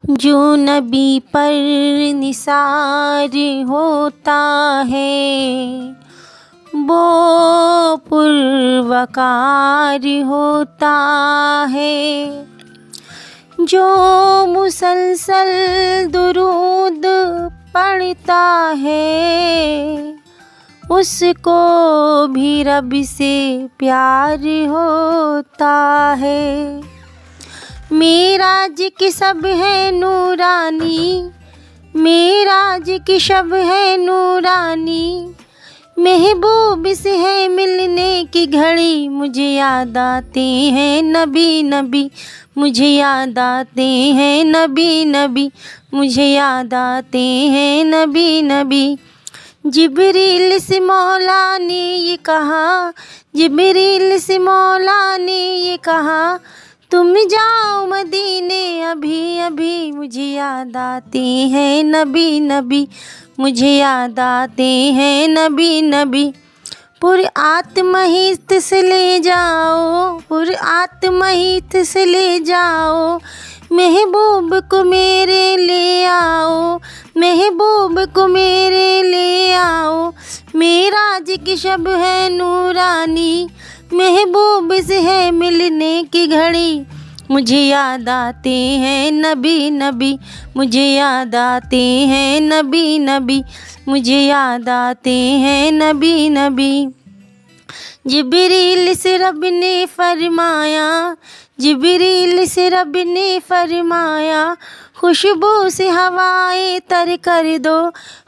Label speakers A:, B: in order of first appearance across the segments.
A: जो नबी पर निसार होता है वो पुरवकार होता है। जो मुसलसल दुरूद पढ़ता है उसको भी रब से प्यार होता है। मेराज की सब है नूरानी, मेराज की शब है नूरानी, महबूब से है मिलने की घड़ी। मुझे याद आते हैं नबी नबी, मुझे याद आते हैं नबी नबी, मुझे याद आते हैं नबी नबी। जिब्रील से मौला ने ये कहा, जिब्रील से मौला ने ये कहा, तुम जाओ मदीने अभी अभी। मुझे याद आते हैं नबी नबी, मुझे याद आते हैं नबी नबी। पुर आत्महित से ले जाओ, पुर आत्महित से ले जाओ, महबूब को मेरे ले आओ, महबूब को मेरे ले आओ। मेराज की शब है नूरानी, महबूब से है मिलने की घड़ी। मुझे याद आते हैं नबी नबी, मुझे याद आते हैं नबी नबी, मुझे याद आते हैं नबी नबी। जिब्रील से रब ने फरमाया, जिब्रील से रब ने फरमाया, खुशबू से हवाएं तर कर दो,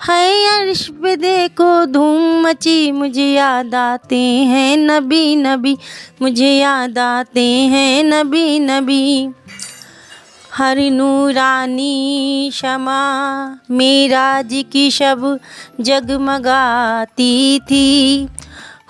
A: है अर्श पे देखो धूम मची। मुझे याद आते हैं नबी नबी, मुझे याद आते हैं नबी नबी। हर नूरानी शमा मेराज की शब जगमगाती थी।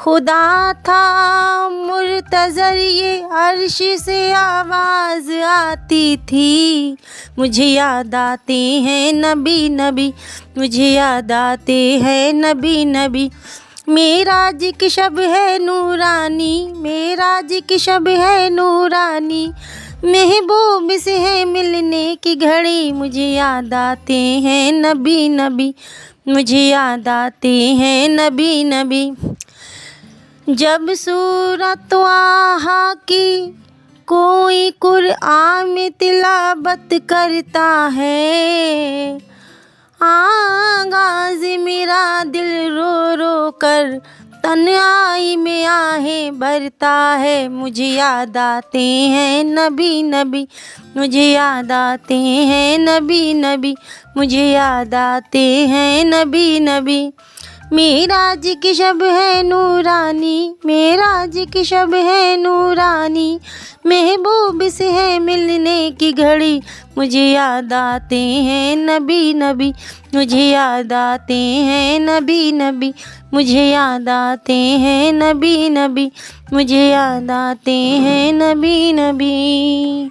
A: खुदा था मुर्तज़र ये अर्श से आवाज़ आती थी। मुझे याद आते हैं नबी नबी, मुझे याद आते हैं नबी नबी। मेराज की शब है नूरानी, मेराज की शब है नूरानी, महबूब से है मिलने की घड़ी। मुझे याद आते हैं नबी नबी, मुझे याद आते हैं नबी नबी। जब सूरत आहा की कोई कुरआन में तिलावत करता है, आगाज़ मेरा दिल रो रो कर तन्हाई में आहें भरता है। मुझे याद आते हैं नबी नबी, मुझे याद आते हैं नबी नबी, मुझे याद आते हैं नबी नबी। मेराज की शब है नूरानी, मेराज की शब है नूरानी, महबूब से है मिलने की घड़ी। मुझे याद आते हैं नबी नबी, मुझे याद आते हैं नबी नबी, मुझे याद आते हैं नबी नबी, मुझे याद आते हैं नबी नबी।